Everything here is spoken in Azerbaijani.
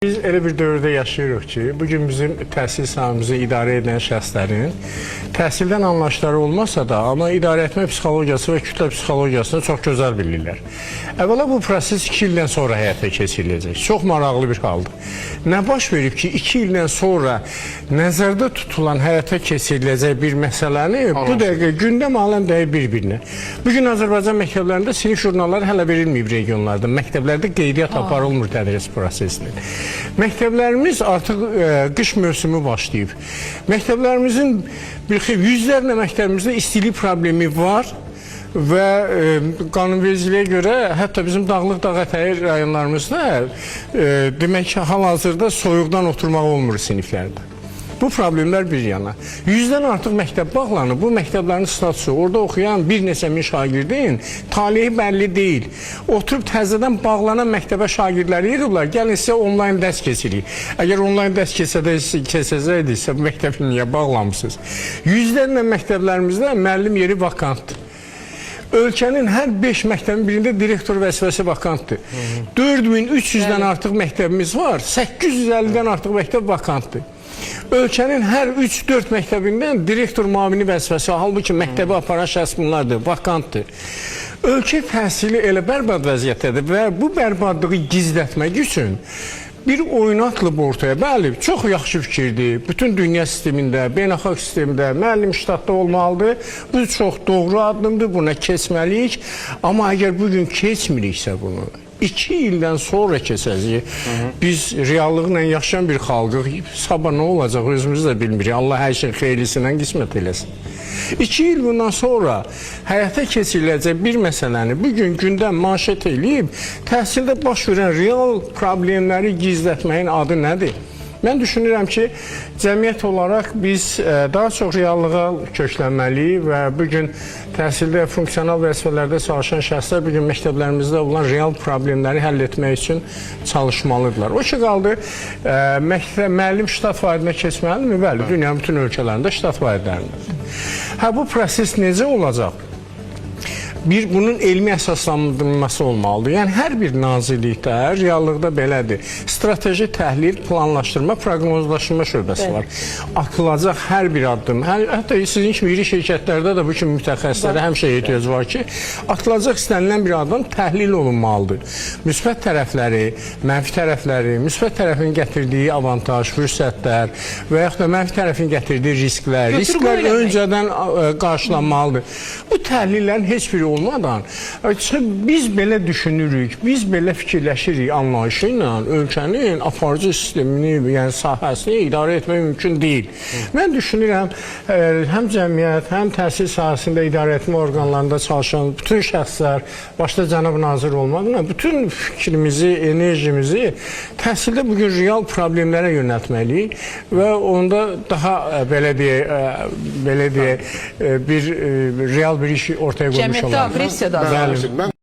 Biz elə bir dövrdə yaşayırıq ki, bugün bizim təhsil sahəmizi idarə edən şəxslərin təhsildən anlayışları olmasa da, amma idarə etmə psixologiyası və kütlə psixologiyasını çox gözəl bilirlər. Əvvəla bu proses 2 ildən sonra həyata keçiriləcək. Çox maraqlı bir haldır. Nə baş verib ki, 2 ildən sonra nəzərdə tutulan həyata keçiriləcək bir məsələni bu dəqiqə gündəm alən deyil bir-birinə. Bugün Azərbaycan məktəblərində sinif jurnalları hələ verilməyib regionlarda. Məktəblərdə qeydiyyat aparılmır tədris prosesinin. Məktəblərimiz artıq qış mövsümü başlayıb. Məktəblərimizin yüzlərlə məktəbimizdə istilik problemi var və qanunvericiliyə görə hətta bizim dağlıq dağətəyi rayonlarımızda demək ki, hal-hazırda soyuqdan oturmaq olmur siniflərdə. Bu problemlər bir yana. 100-dən artıq məktəb bağlanıb, bu məktəblərin statusu, orada oxuyan bir neçə min şagirdin talihi bəlli deyil. Oturub təzədən bağlanan məktəbə şagirdləri yığıblar, gəlin sizə onlayn dərs keçirik. Əgər onlayn dərs keçəcəkdirsə, bu məktəbi niyə bağlamısınız? 100-lərlə məktəblərimizdə müəllim yeri vakantdır. Ölkənin hər 5 məktəbin birində direktor vəzifəsi vakantdır. 4300-dən artıq məktəbimiz var, 850-dən artıq məktəb vakantdır. Ölkənin hər 3-4 məktəbindən direktor müavini vəzifəsi, halbuki məktəbi aparan şəxs bunlardır, vakantdır. Ölkə təhsili elə bərbad vəziyyətdədir və bu bərbadlığı gizlətmək üçün bir oyun atılıb ortaya. Bəli, çox yaxşı fikirdir. Bütün dünya sistemində, beynəlxalq sistemdə müəllim ştatda olmalıdır. Bu çox doğru addımdır, buna keçməliyik. Amma əgər bugün keçmiriksə bunu, 2 ildən sonra keçəcəyik. Biz reallıqla yaşayan bir xalqıq. Sabah nə olacaq özümüz də bilmirik. Allah hər şey xeyrisindən qismət eləsin. 2 il bundan sonra həyata keçiriləcək bir məsələni bugün gündən manşet eləyib, təhsildə baş verən real problemləri gizlətməyin adı nədir? Mən düşünürəm ki, cəmiyyət olaraq biz daha çox reallığa köklənməliyik və bugün təhsildə funksional vəzifələrdə çalışan şəxslər bugün məktəblərimizdə olan real problemləri həll etmək üçün çalışmalıdırlar. O ki, qaldı, müəllim ştat vahidinə keçməlidirmi? Bəli, dünyanın bütün ölkələrində ştat vahidlərindədir. Bu proses necə olacaq? Bunun elmi əsaslandırılması olmalıdır. Yəni, hər bir nazirlikdə, reallıqda belədir. Strateji təhlil, planlaşdırma, proqnozlaşdırma şöbəsi var. Atılacaq hər bir addım, hətta sizin kimi iri şirkətlərdə də bu kimi mütəxəssislərə həmişə ehtiyac var ki, atılacaq istənilən bir addım təhlil olunmalıdır. Müsbət tərəfləri, mənfi tərəfləri, müsbət tərəfin gətirdiyi avantaj, fürsətlər və yaxud da mənfi tərəfin gətirdiyi risklər öncədən qarşılanmalıdır. Bu təhlillərin heç biri olmadan, biz belə düşünürük, biz belə fikirləşirik anlayışı ilə ölkənin aparıcı sistemini, yəni sahəsini idarə etmək mümkün deyil. Mən düşünürəm, həm cəmiyyət, həm təhsil sahəsində idarə etmə orqanlarında çalışan bütün şəxslər, başda cənab nazir olmaqla, bütün fikrimizi, enerjimizi təhsildə bugün real problemlərə yönəltməliyik və onda daha belə deyək, bir real bir iş ortaya qoymuş olaraq. Cəmiyyətdə aqressiya da var.